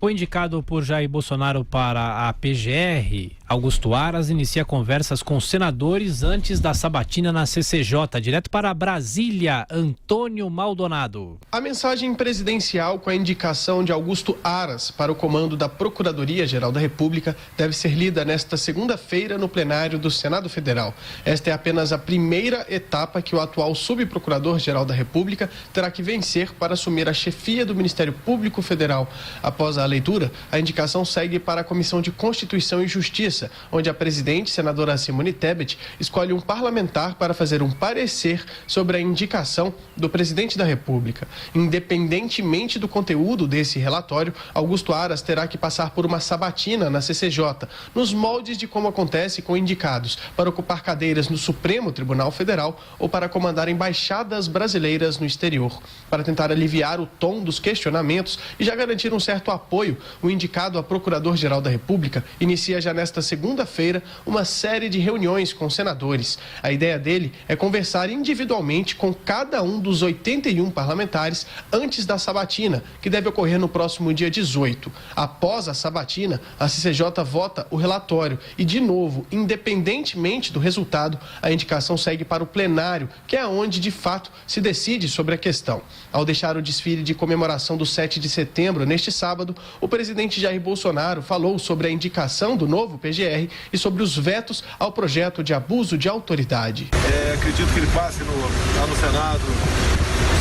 O indicado por Jair Bolsonaro para a PGR, Augusto Aras, inicia conversas com senadores antes da sabatina na CCJ. Direto para Brasília, Antônio Maldonado. A mensagem presidencial com a indicação de Augusto Aras para o comando da Procuradoria-Geral da República deve ser lida nesta segunda-feira no plenário do Senado Federal. Esta é apenas a primeira etapa que o atual subprocurador-geral da República terá que vencer para assumir a chefia do Ministério Público Federal. Após a leitura, a indicação segue para a Comissão de Constituição e Justiça, onde a presidente, senadora Simone Tebet, escolhe um parlamentar para fazer um parecer sobre a indicação do presidente da República. Independentemente do conteúdo desse relatório, Augusto Aras terá que passar por uma sabatina na CCJ, nos moldes de como acontece com indicados para ocupar cadeiras no Supremo Tribunal Federal ou para comandar embaixadas brasileiras no exterior. Para tentar aliviar o tom dos questionamentos e já garantir um certo apoio, o indicado a Procurador-Geral da República inicia já nesta segunda-feira uma série de reuniões com senadores. A ideia dele é conversar individualmente com cada um dos 81 parlamentares antes da sabatina, que deve ocorrer no próximo dia 18. Após a sabatina, a CCJ vota o relatório e, de novo, independentemente do resultado, a indicação segue para o plenário, que é onde, de fato, se decide sobre a questão. Ao deixar o desfile de comemoração do 7 de setembro, neste sábado, o presidente Jair Bolsonaro falou sobre a indicação do novo PGR e sobre os vetos ao projeto de abuso de autoridade. Acredito que ele passe lá no Senado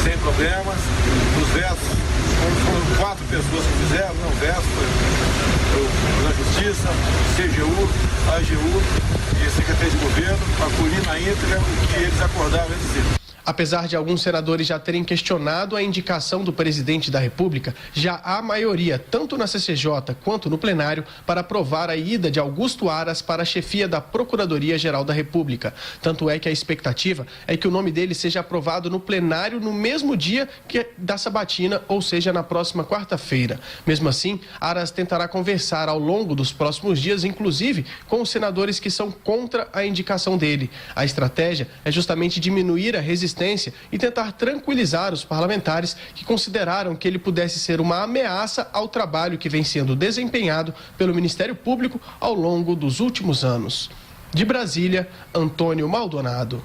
sem problemas. Os vetos, foram 4 pessoas que fizeram, veto foi na Justiça, CGU, AGU e Secretaria de Governo, acolhi na íntegra o que eles acordaram entre si. Apesar de alguns senadores já terem questionado a indicação do presidente da República, já há maioria, tanto na CCJ quanto no plenário, para aprovar a ida de Augusto Aras para a chefia da Procuradoria-Geral da República. Tanto é que a expectativa é que o nome dele seja aprovado no plenário no mesmo dia da sabatina, ou seja, na próxima quarta-feira. Mesmo assim, Aras tentará conversar ao longo dos próximos dias, inclusive com os senadores que são contra a indicação dele. A estratégia é justamente diminuir a resistência e tentar tranquilizar os parlamentares que consideraram que ele pudesse ser uma ameaça ao trabalho que vem sendo desempenhado pelo Ministério Público ao longo dos últimos anos. De Brasília, Antônio Maldonado.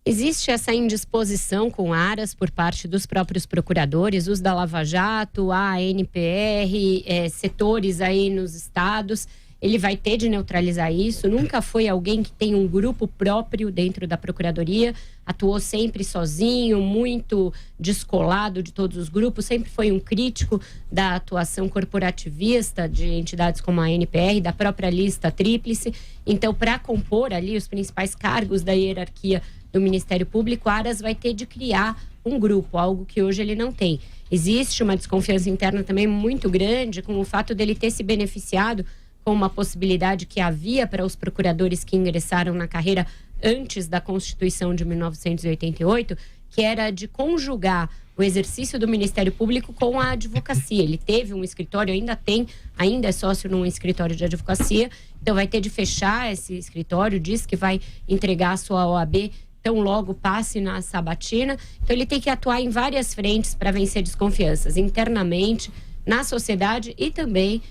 Existe essa indisposição com Aras por parte dos próprios procuradores, os da Lava Jato, a ANPR, setores aí nos estados. Ele vai ter de neutralizar isso. Nunca foi alguém que tem um grupo próprio dentro da Procuradoria, atuou sempre sozinho, muito descolado de todos os grupos, sempre foi um crítico da atuação corporativista de entidades como a ANPR, da própria lista tríplice. Então, para compor ali os principais cargos da hierarquia do Ministério Público, Aras vai ter de criar um grupo, algo que hoje ele não tem. Existe uma desconfiança interna também muito grande com o fato dele ter se beneficiado com uma possibilidade que havia para os procuradores que ingressaram na carreira antes da Constituição de 1988, que era de conjugar o exercício do Ministério Público com a advocacia. Ele teve um escritório, ainda é sócio num escritório de advocacia, então vai ter de fechar esse escritório, diz que vai entregar a sua OAB tão logo passe na sabatina. Então ele tem que atuar em várias frentes para vencer desconfianças, internamente, na sociedade e também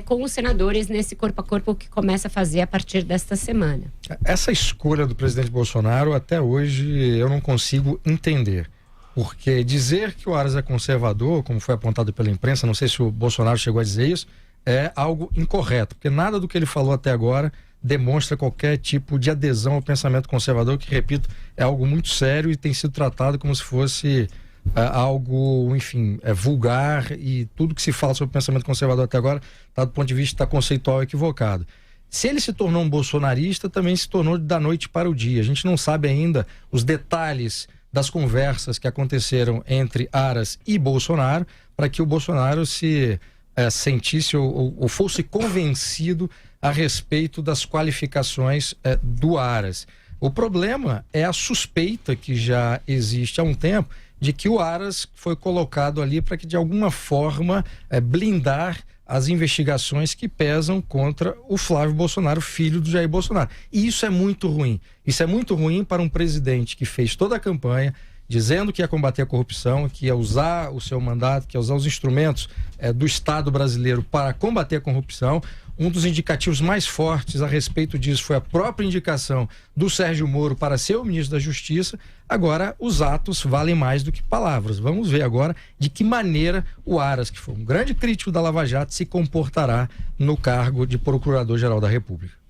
com os senadores nesse corpo a corpo que começa a fazer a partir desta semana. Essa escolha do presidente Bolsonaro, até hoje, eu não consigo entender. Porque dizer que o Aras é conservador, como foi apontado pela imprensa, não sei se o Bolsonaro chegou a dizer isso, é algo incorreto. Porque nada do que ele falou até agora demonstra qualquer tipo de adesão ao pensamento conservador, que, repito, é algo muito sério e tem sido tratado como se fosse algo, enfim, vulgar, e tudo que se fala sobre o pensamento conservador até agora está do ponto de vista conceitual equivocado. Se ele se tornou um bolsonarista, também se tornou da noite para o dia. A gente não sabe ainda os detalhes das conversas que aconteceram entre Aras e Bolsonaro para que o Bolsonaro se sentisse ou fosse convencido a respeito das qualificações do Aras. O problema é a suspeita que já existe há um tempo de que o Aras foi colocado ali para que, de alguma forma, blindar as investigações que pesam contra o Flávio Bolsonaro, filho do Jair Bolsonaro. E isso é muito ruim. Isso é muito ruim para um presidente que fez toda a campanha dizendo que ia combater a corrupção, que ia usar o seu mandato, que ia usar os instrumentos do Estado brasileiro para combater a corrupção. Um dos indicativos mais fortes a respeito disso foi a própria indicação do Sérgio Moro para ser o ministro da Justiça. Agora, os atos valem mais do que palavras. Vamos ver agora de que maneira o Aras, que foi um grande crítico da Lava Jato, se comportará no cargo de Procurador-Geral da República.